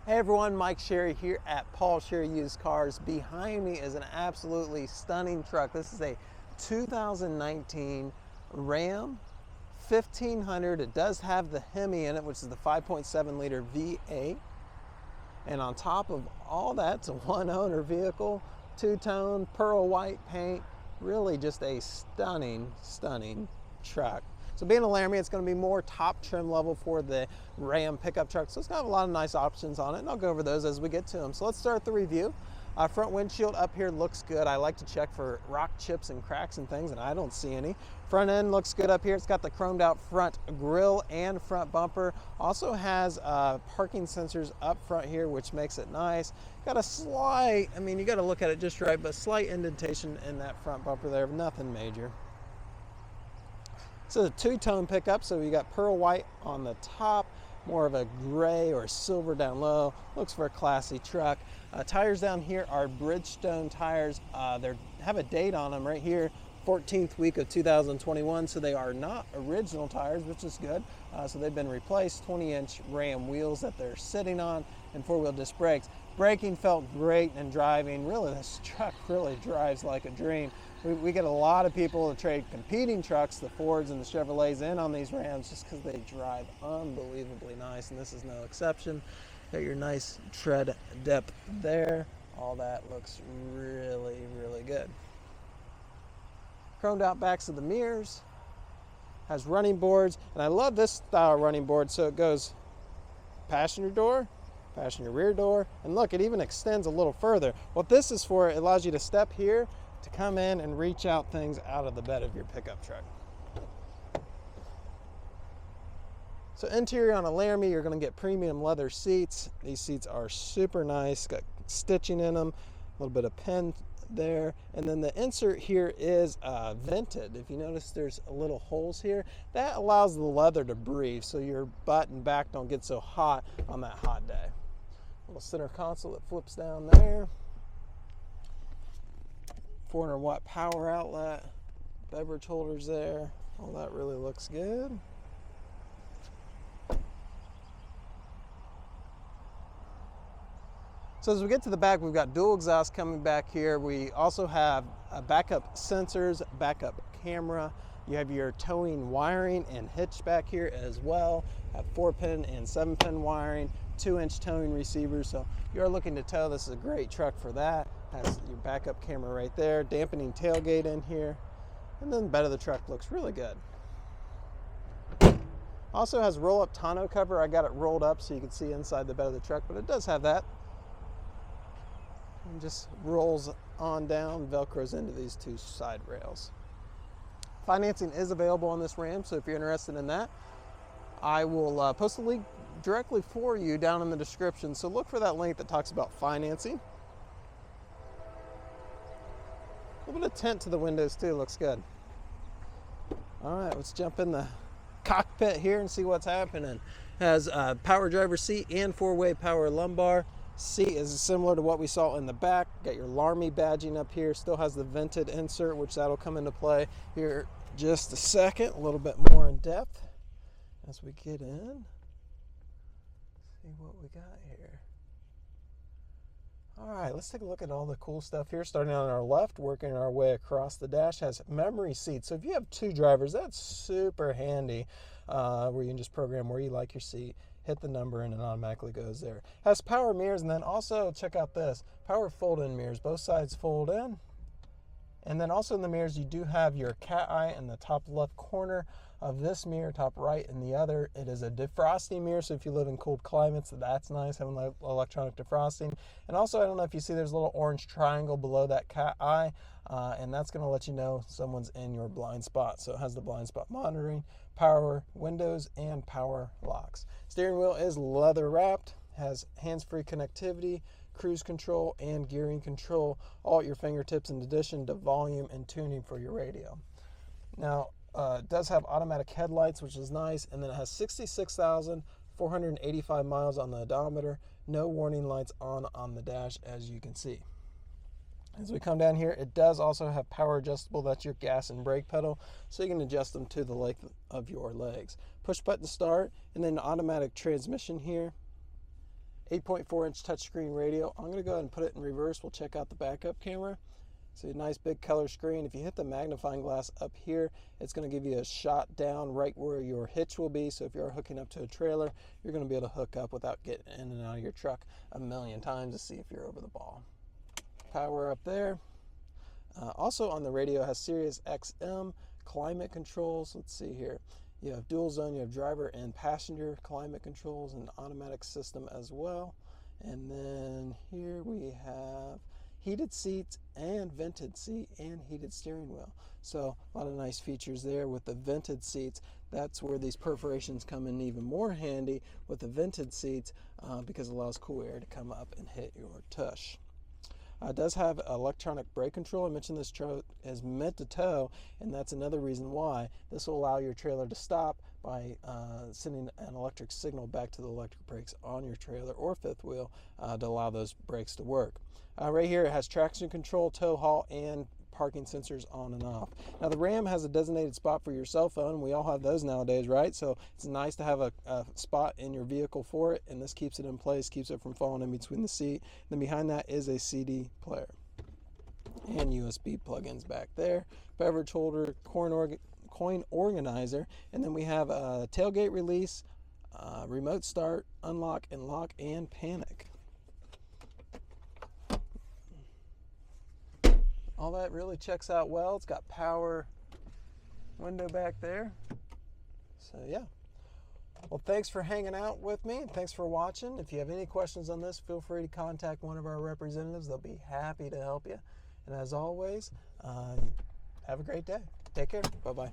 Hey everyone, Mike Sherry here at Paul Sherry Used Cars. Behind me is an absolutely stunning truck. This is a 2019 Ram 1500. It does have the Hemi in it, which is the 5.7 liter V8. And on top of all that, it's a one owner vehicle, two-tone, pearl white paint. Really just a stunning, stunning truck. So being a Laramie, it's going to be more top trim level for the Ram pickup truck. So it's going to have a lot of nice options on it, and I'll go over those as we get to them. So let's start the review. Front windshield up here looks good. I like to check for rock chips and cracks and things, and I don't see any. Front end looks good up here. It's got the chromed out front grille and front bumper. Also has parking sensors up front here, which makes it nice. Got a slight, I mean, you got to look at it just right, but slight indentation in that front bumper there, nothing major. So the two-tone pickup, so you got pearl white on the top, more of a gray or silver down low. Looks for a classy truck. Tires down here are Bridgestone tires. They have a date on them right here, 14th week of 2021, so they are not original tires, which is good. So they've been replaced. 20-inch Ram wheels that they're sitting on, and four-wheel disc brakes. Braking felt great, and driving, really this truck really drives like a dream. We get a lot of people to trade competing trucks, the Fords and the Chevrolets, in on these Rams just because they drive unbelievably nice, and this is no exception. Got your nice tread depth there. All that looks really, really good. Chromed out backs of the mirrors. Has running boards, and I love this style running board. So it goes passenger door, passenger rear door, and look, it even extends a little further. What this is for, it allows you to step here to come in and reach out things out of the bed of your pickup truck. So interior on a Laramie, you're going to get premium leather seats. These seats are super nice, got stitching in them, a little bit of pen there, and then the insert here is vented. If you notice, there's a little holes here. That allows the leather to breathe, so your butt and back don't get so hot on that hot day. Little center console that flips down there. 400 watt power outlet, beverage holders there. All that really looks good. So as we get to the back, we've got dual exhaust coming back here. We also have backup sensors, backup camera. You have your towing wiring and hitch back here as well. Have 4-pin and 7-pin wiring, 2-inch towing receivers. So if you're looking to tow, this is a great truck for that. Has your backup camera right there, dampening tailgate in here, and then the bed of the truck looks really good. Also has roll-up tonneau cover. I got it rolled up so you can see inside the bed of the truck, but it does have that. And just rolls on down, Velcros into these two side rails. Financing is available on this Ram, so if you're interested in that, I will post a link directly for you down in the description. So look for that link that talks about financing. A little bit of tint to the windows too, looks good. All right, let's jump in the cockpit here and see what's happening. Has a power driver seat and 4-way power lumbar. Seat is similar to what we saw in the back. Got your Laramie badging up here. Still has the vented insert, which that'll come into play here just a second. A little bit more in depth as we get in. See what we got here. All right, let's take a look at all the cool stuff here. Starting on our left, working our way across the dash, has memory seats. So if you have two drivers, that's super handy, where you can just program where you like your seat, hit the number, and it automatically goes there. Has power mirrors, and then also, check out this, power fold-in mirrors. Both sides fold in. And then also in the mirrors, you do have your cat eye in the top left corner of this mirror, top right in the other. It is a defrosting mirror, so if you live in cold climates, that's nice, having electronic defrosting. And also, I don't know if you see, there's a little orange triangle below that cat eye, and that's going to let you know someone's in your blind spot. So it has the blind spot monitoring, power windows, and power locks. Steering wheel is leather wrapped, has hands-free connectivity, cruise control, and gearing control, all at your fingertips, in addition to volume and tuning for your radio. Now, it does have automatic headlights, which is nice, and then it has 66,485 miles on the odometer. No warning lights on the dash, as you can see. As we come down here, it does also have power adjustable. That's your gas and brake pedal, so you can adjust them to the length of your legs. Push button start, and then automatic transmission here. 8.4-inch touchscreen radio. I'm going to go ahead and put it in reverse. We'll check out the backup camera. See a nice big color screen. If you hit the magnifying glass up here, it's going to give you a shot down right where your hitch will be. So if you're hooking up to a trailer, you're going to be able to hook up without getting in and out of your truck a million times to see if you're over the ball. Power up there. Also on the radio, it has Sirius XM climate controls. Let's see here. You have dual zone, you have driver and passenger climate controls, and automatic system as well. And then here we have heated seats and vented seat and heated steering wheel. So a lot of nice features there with the vented seats. That's where these perforations come in even more handy with the vented seats because it allows cool air to come up and hit your tush. It does have electronic brake control. I mentioned this truck is meant to tow, and that's another reason why. This will allow your trailer to stop by sending an electric signal back to the electric brakes on your trailer or fifth wheel to allow those brakes to work. Right here it has traction control, tow haul, and parking sensors on and off. Now the Ram has a designated spot for your cell phone. We all have those nowadays, right? So it's nice to have a spot in your vehicle for it, and this keeps it in place, keeps it from falling in between the seat. Then behind that is a CD player and USB plugins back there, beverage holder, coin organizer, and then we have a tailgate release, remote start, unlock and lock, and panic. All that really checks out well. It's got power window back there. So yeah. Well, thanks for hanging out with me, and thanks for watching. If you have any questions on this, feel free to contact one of our representatives. They'll be happy to help you. And as always, have a great day. Take care. Bye-bye.